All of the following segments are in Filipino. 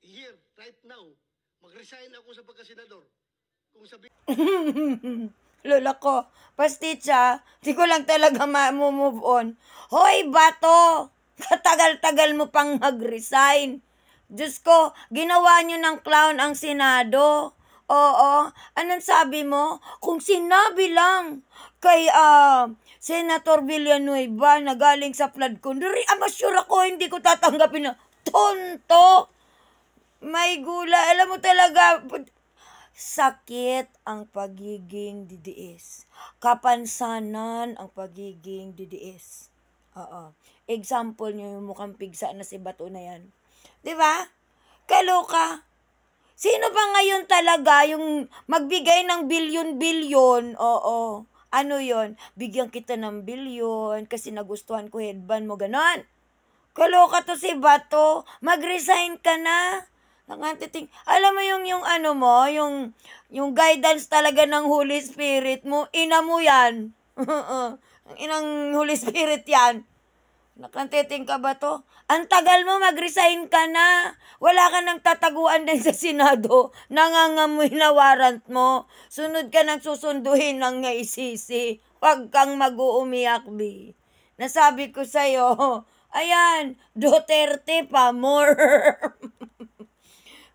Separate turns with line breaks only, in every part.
here, right now, mag-resign ako sa pagkasenador. Kung sabi...
Lola ko, pastitsa, di ko lang talaga ma-move on. Hoy, bato! Katagal-tagal mo pang mag-resign. Diyos ko, ginawa nyo ng clown ang Senado. Oo, anong sabi mo? Kung sinabi lang kay Senator Villanueva na galing sa flood control, sure ako hindi ko tatanggapin na tonto. May gula, alam mo talaga, sakit ang pagiging DDS. Kapansanan ang pagiging DDS. Oo. Example nyo yung mukhang pigsa na si Bato na yan. Diba? Kaloka. Sino ba ngayon talaga yung magbigay ng bilyon-bilyon? Oo. Ano yon? Bigyan kita ng bilyon kasi nagustuhan ko headband mo, ganon. Kaloka to si Bato. Mag-resign ka na. Nakatiting. Alam mo yung ano mo, yung guidance talaga ng Holy Spirit mo, ina mo yan. Inang Holy Spirit yan. Nakatiting ka ba to? Ang tagal mo, mag-resign ka na. Wala ka nang tataguan din sa Senado. Nangangamoy na warrant mo. Sunod ka nang susunduhin ng ngaisisi. Huwag kang mag-uumiyak, B. Nasabi ko sa'yo, ayan, Duterte pa, more.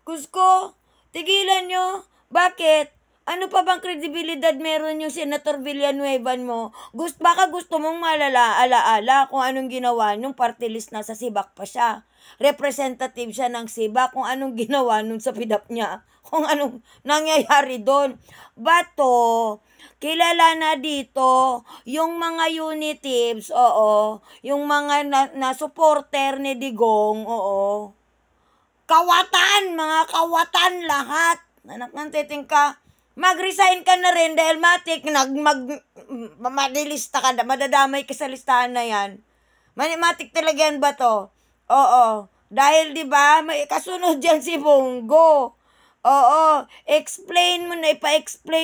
Kusko, tigilan nyo. Bakit? Ano pa bang kredibilidad meron yung Senator Villanueva mo? Baka gusto mong alaala kung anong ginawa nung party list na sa Sibak pa siya. Representative siya ng Sibak kung anong ginawa nung sa PIDAP niya. Kung anong nangyayari doon. Bato, kilala na dito yung mga unitives, oo. Yung mga na supporter ni Digong, oo. Kawatan, mga kawatan lahat. Anak ng titing ka. Mag-resign ka na rin dahil madilista ka na, madadamay ka sa listahan na yan. Matik talaga yan ba to? Oo. Dahil di ba may kasunod dyan si Bongo. Oo. Ipa-explain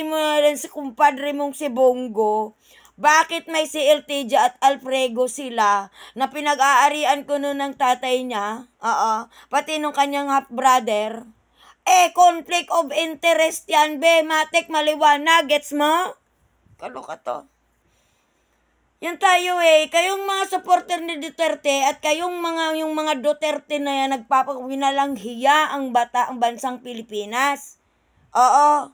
mo na rin sa kumpadre mong si Bongo. Bakit may si Elteja at Alfredo sila na pinag-aarian ko noon ng tatay niya? Oo. Pati nung kanyang half-brother. Conflict of interest yan, be. Matik, maliwanag. Gets mo? Kaloka to. Yan tayo Kayong mga supporter ni Duterte at kayong yung mga Duterte na yan nagpapawinalang hiya ang bansang Pilipinas. Oo.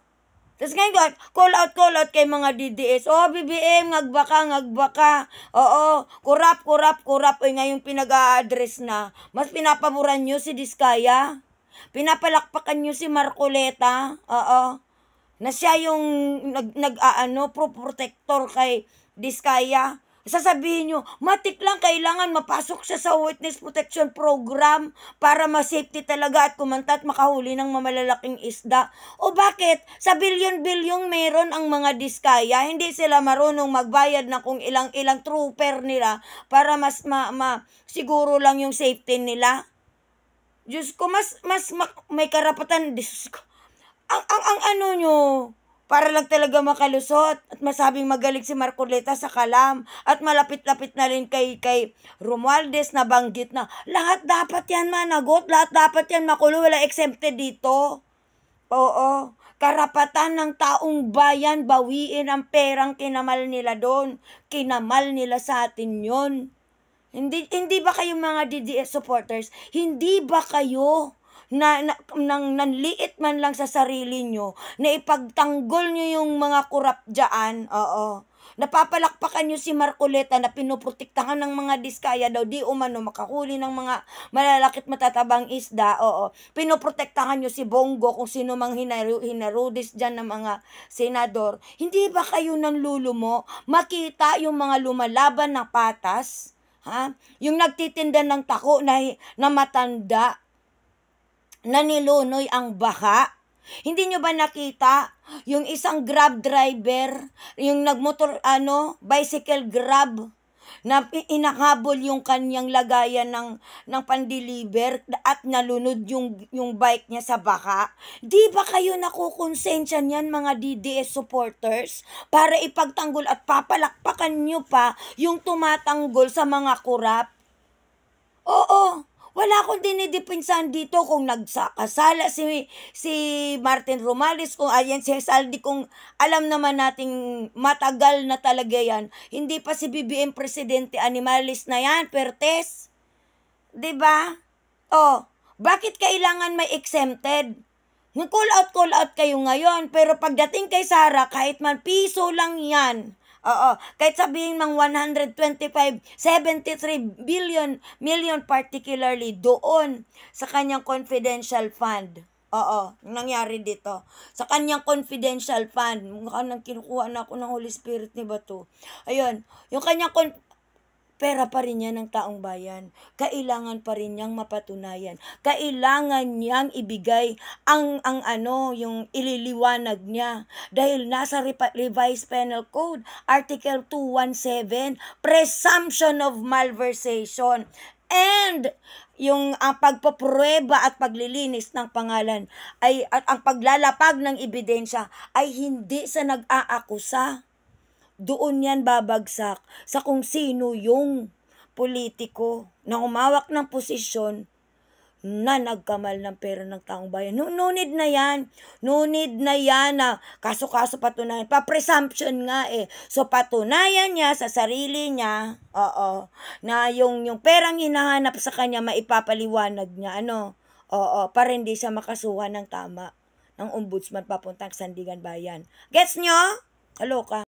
Tapos ngayon, call out kay mga DDS. BBM, ngagbaka. Oo, kurap. Ngayong pinag-a-address na. Mas pinapaboran nyo si Diskaya. Pinapalakpakan nyo si Marcoleta. Oo. Na siya yung pro-protector kay Diskaya. Sasabihin nyo, matik lang kailangan mapasok siya sa witness protection program para ma-safety talaga at kumanta at makahuli ng mamalalaking isda. O bakit? Sa bilyon-bilyong meron ang mga Diskaya, hindi sila marunong magbayad na kung ilang trooper nila para mas siguro lang yung safety nila. Diyos ko, may karapatan. Diyos ko. Ang ano nyo, para lang talaga makalusot at masabing magaling si Marcoleta sa kalam at malapit-lapit na rin kay Romualdez na banggit na lahat dapat yan managot, lahat dapat yan makulong, wala exempted dito. Oo, karapatan ng taong bayan bawiin ang perang kinamal nila doon. Kinamal nila sa atin yon. Hindi ba kayo mga DDS supporters, hindi ba kayo nanliit man lang sa sarili nyo, na ipagtanggol nyo yung mga kurap dyan, oo. Napapalakpakan nyo si Marcoleta na pinoprotektahan ng mga Diskaya daw, di umano makahuli ng mga malalakit matatabang isda, oo. Pinoprotektahan nyo si Bongo kung sino mang hinarudis dyan ng mga senador. Hindi ba kayo nanlulumo? Makita yung mga lumalaban na patas, ha? Yung nagtitinda ng tako na matanda, na nilunoy ang baka. Hindi nyo ba nakita yung isang Grab driver, yung bicycle Grab, na inahabol yung kanyang lagayan ng pandeliver at nalunod yung bike niya sa baka? Di ba kayo nakukonsensya niyan mga DDS supporters para ipagtanggol at papalakpakan nyo pa yung tumatanggol sa mga kurap? Oo. Wala akong dinidipinsahan dito kung nagsakasala si Martin Romales, kung ayan si Saldi, kung alam naman nating matagal na talaga yan. Hindi pa si BBM Presidente Animalis na yan, Pertes. 'Di ba? Oh, bakit kailangan may exempted? Call out kayo ngayon, pero pagdating kay Sara, kahit man piso lang yan. Oo, kahit sabihin mang 73 million particularly doon sa kanyang confidential fund. Oo, nangyari dito. Sa kanyang confidential fund, mukhang nang kinukuha na ako ng Holy Spirit ni Bato. Ayun, yung kanyang pera pa rin yan ng taong bayan. Kailangan pa rin niyang mapatunayan. Kailangan niyang ibigay yung ililiwanag niya. Dahil nasa Revised Penal Code, Article 217, Presumption of Malversation. And yung pagpaprueba at paglilinis ng pangalan at ang paglalapag ng ebidensya ay hindi sa nag-aakusa. Doon yan babagsak sa kung sino yung politiko na umawak ng posisyon na nagkamal ng pera ng taong bayan. No need na yan. No need na yan na kaso-kaso patunayan. Pa-presumption nga eh. So patunayan niya sa sarili niya, na yung perang hinahanap sa kanya maipapaliwanag niya, para hindi siya makasuhan ng tama ng ombudsman papuntang Sandigan Bayan. Gets nyo? Kaloka.